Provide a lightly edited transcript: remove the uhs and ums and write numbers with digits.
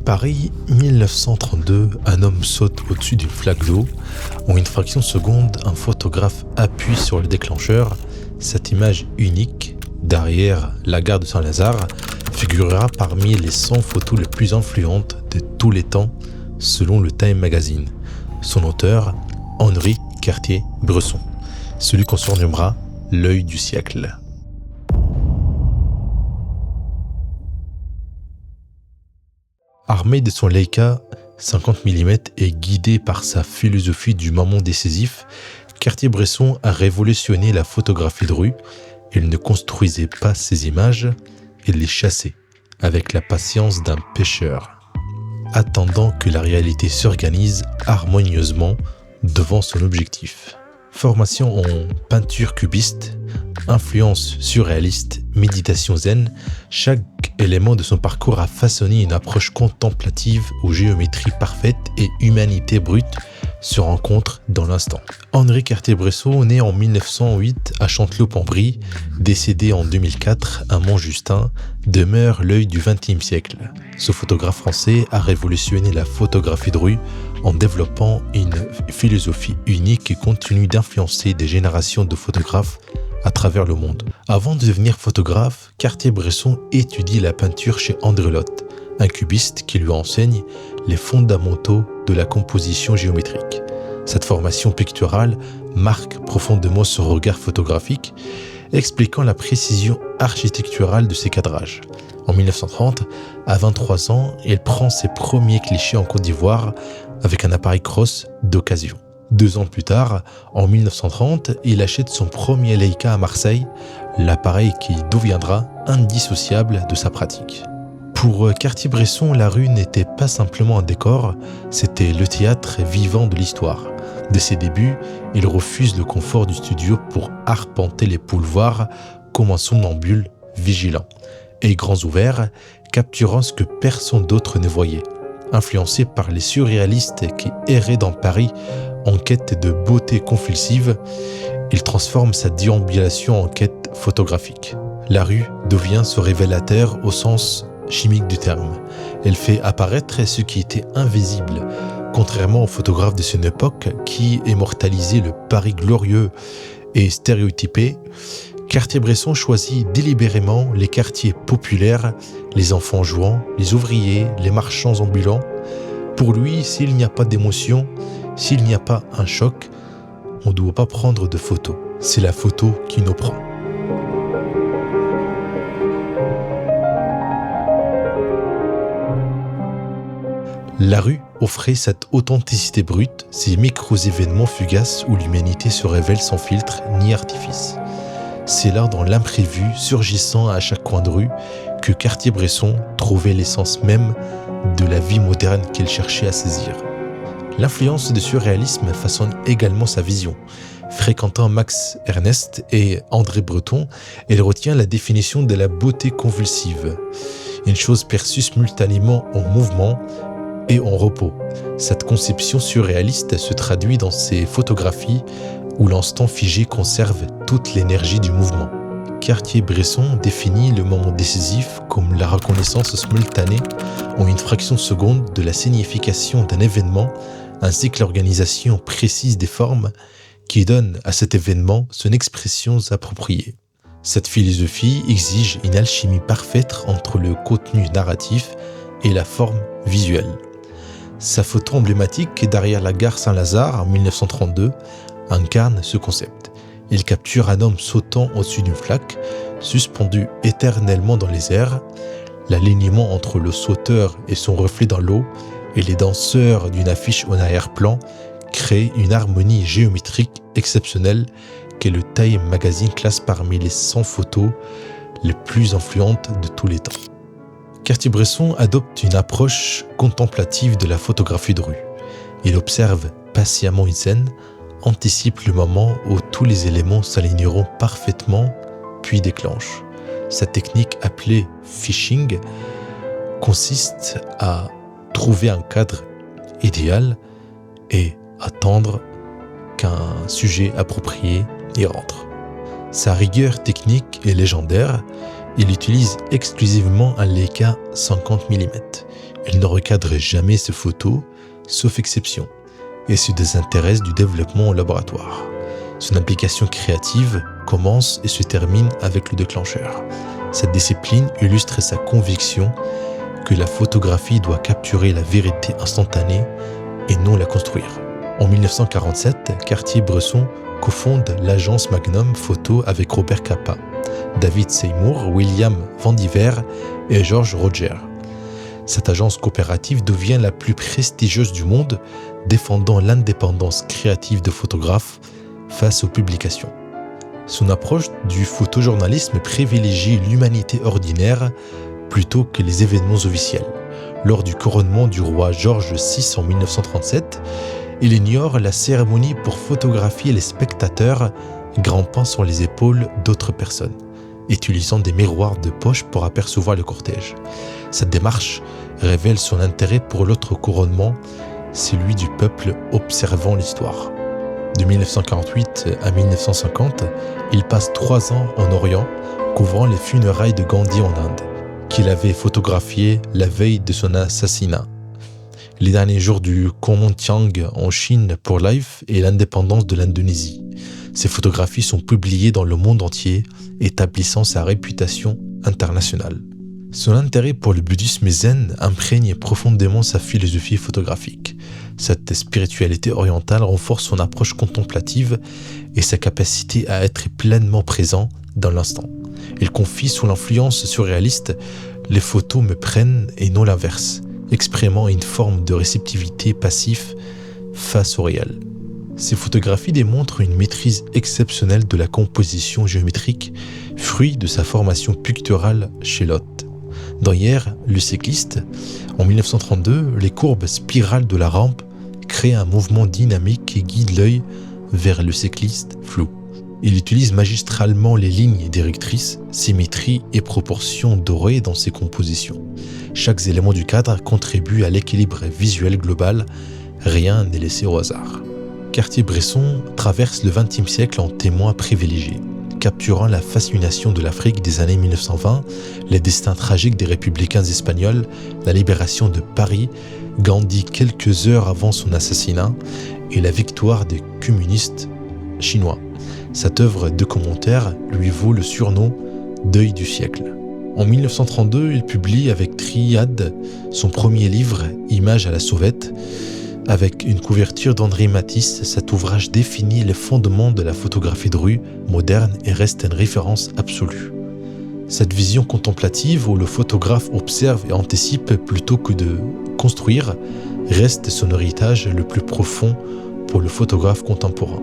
Paris 1932, un homme saute au-dessus d'une flaque d'eau. En une fraction de seconde, un photographe appuie sur le déclencheur. Cette image unique, derrière la gare de Saint-Lazare, figurera parmi les 100 photos les plus influentes de tous les temps, selon le Time Magazine. Son auteur, Henri Cartier-Bresson, celui qu'on surnommera l'œil du siècle. Armé de son Leica 50 mm et guidé par sa philosophie du moment décisif, Cartier-Bresson a révolutionné la photographie de rue. Il ne construisait pas ses images, il les chassait, avec la patience d'un pêcheur, attendant que la réalité s'organise harmonieusement devant son objectif. Formation en peinture cubiste, influence surréaliste, méditation zen, chaque élément de son parcours a façonné une approche contemplative où géométrie parfaite et humanité brute se rencontrent dans l'instant. Henri Cartier-Bresson, né en 1908 à Chanteloup-en-Brie, décédé en 2004 à Montjustin, demeure l'œil du XXe siècle. Ce photographe français a révolutionné la photographie de rue en développant une philosophie unique qui continue d'influencer des générations de photographes à travers le monde. Avant de devenir photographe, Cartier-Bresson étudie la peinture chez André Lotte, un cubiste qui lui enseigne les fondamentaux de la composition géométrique. Cette formation picturale marque profondément son regard photographique, expliquant la précision architecturale de ses cadrages. En 1930, à 23 ans, il prend ses premiers clichés en Côte d'Ivoire avec un appareil Cross d'occasion. 2 ans plus tard, en 1930, il achète son premier Leica à Marseille, l'appareil qui deviendra indissociable de sa pratique. Pour Cartier-Bresson, la rue n'était pas simplement un décor, c'était le théâtre vivant de l'histoire. Dès ses débuts, il refuse le confort du studio pour arpenter les boulevards comme un somnambule vigilant, et grands ouverts, capturant ce que personne d'autre ne voyait. Influencé par les surréalistes qui erraient dans Paris en quête de beauté convulsive, il transforme sa déambulation en quête photographique. La rue devient ce révélateur au sens chimique du terme. Elle fait apparaître ce qui était invisible, contrairement aux photographes de son époque qui immortalisaient le Paris glorieux et stéréotypé. Cartier-Bresson choisit délibérément les quartiers populaires, les enfants jouant, les ouvriers, les marchands ambulants. Pour lui, s'il n'y a pas d'émotion, s'il n'y a pas un choc, on ne doit pas prendre de photos. C'est la photo qui nous prend. La rue offrait cette authenticité brute, ces micro-événements fugaces où l'humanité se révèle sans filtre ni artifice. C'est là, dans l'imprévu, surgissant à chaque coin de rue, que Cartier-Bresson trouvait l'essence même de la vie moderne qu'il cherchait à saisir. L'influence du surréalisme façonne également sa vision. Fréquentant Max Ernst et André Breton, il retient la définition de la beauté convulsive, une chose perçue simultanément en mouvement et en repos. Cette conception surréaliste se traduit dans ses photographies où l'instant figé conserve toute l'énergie du mouvement. Cartier-Bresson définit le moment décisif comme la reconnaissance simultanée en une fraction de seconde de la signification d'un événement ainsi que l'organisation précise des formes qui donnent à cet événement son expression appropriée. Cette philosophie exige une alchimie parfaite entre le contenu narratif et la forme visuelle. Sa photo emblématique derrière la gare Saint-Lazare en 1932 incarne ce concept. Il capture un homme sautant au-dessus d'une flaque, suspendu éternellement dans les airs. L'alignement entre le sauteur et son reflet dans l'eau et les danseurs d'une affiche en arrière-plan crée une harmonie géométrique exceptionnelle que le Time Magazine classe parmi les 100 photos les plus influentes de tous les temps. Cartier-Bresson adopte une approche contemplative de la photographie de rue. Il observe patiemment une scène, anticipe le moment où tous les éléments s'aligneront parfaitement, puis déclenche. Cette technique appelée fishing consiste à trouver un cadre idéal et attendre qu'un sujet approprié y rentre. Sa rigueur technique est légendaire. Il utilise exclusivement un Leica 50 mm. Il ne recadre jamais ses photos, sauf exception, et se désintéresse du développement au laboratoire. Son implication créative commence et se termine avec le déclencheur. Cette discipline illustre sa conviction que la photographie doit capturer la vérité instantanée et non la construire. En 1947, Cartier-Bresson cofonde l'agence Magnum Photo avec Robert Capa, David Seymour, William Vandiver et George Roger. Cette agence coopérative devient la plus prestigieuse du monde, défendant l'indépendance créative de photographes face aux publications. Son approche du photojournalisme privilégie l'humanité ordinaire plutôt que les événements officiels. Lors du couronnement du roi George VI en 1937, il ignore la cérémonie pour photographier les spectateurs grimpant sur les épaules d'autres personnes, utilisant des miroirs de poche pour apercevoir le cortège. Cette démarche révèle son intérêt pour l'autre couronnement, celui du peuple observant l'histoire. De 1948 à 1950, il passe 3 ans en Orient, couvrant les funérailles de Gandhi en Inde, qu'il avait photographié la veille de son assassinat. Les derniers jours du Kuomintang en Chine pour Life et l'indépendance de l'Indonésie. Ces photographies sont publiées dans le monde entier, établissant sa réputation internationale. Son intérêt pour le bouddhisme zen imprègne profondément sa philosophie photographique. Cette spiritualité orientale renforce son approche contemplative et sa capacité à être pleinement présent dans l'instant. Il confie sous l'influence surréaliste « Les photos me prennent et non l'inverse », exprimant une forme de réceptivité passive face au réel. Ces photographies démontrent une maîtrise exceptionnelle de la composition géométrique, fruit de sa formation picturale chez Lotte. Dans Hier, le cycliste, en 1932, les courbes spirales de la rampe créent un mouvement dynamique qui guide l'œil vers le cycliste flou. Il utilise magistralement les lignes directrices, symétrie et proportions dorées dans ses compositions. Chaque élément du cadre contribue à l'équilibre visuel global, rien n'est laissé au hasard. Cartier-Bresson traverse le XXe siècle en témoin privilégié, capturant la fascination de l'Afrique des années 1920, les destins tragiques des républicains espagnols, la libération de Paris, Gandhi quelques heures avant son assassinat et la victoire des communistes chinois. Cette œuvre documentaire lui vaut le surnom d'œil du siècle. En 1932, il publie avec Triade son premier livre, Images à la sauvette. Avec une couverture d'André Matisse, cet ouvrage définit les fondements de la photographie de rue moderne et reste une référence absolue. Cette vision contemplative où le photographe observe et anticipe plutôt que de construire reste son héritage le plus profond pour le photographe contemporain.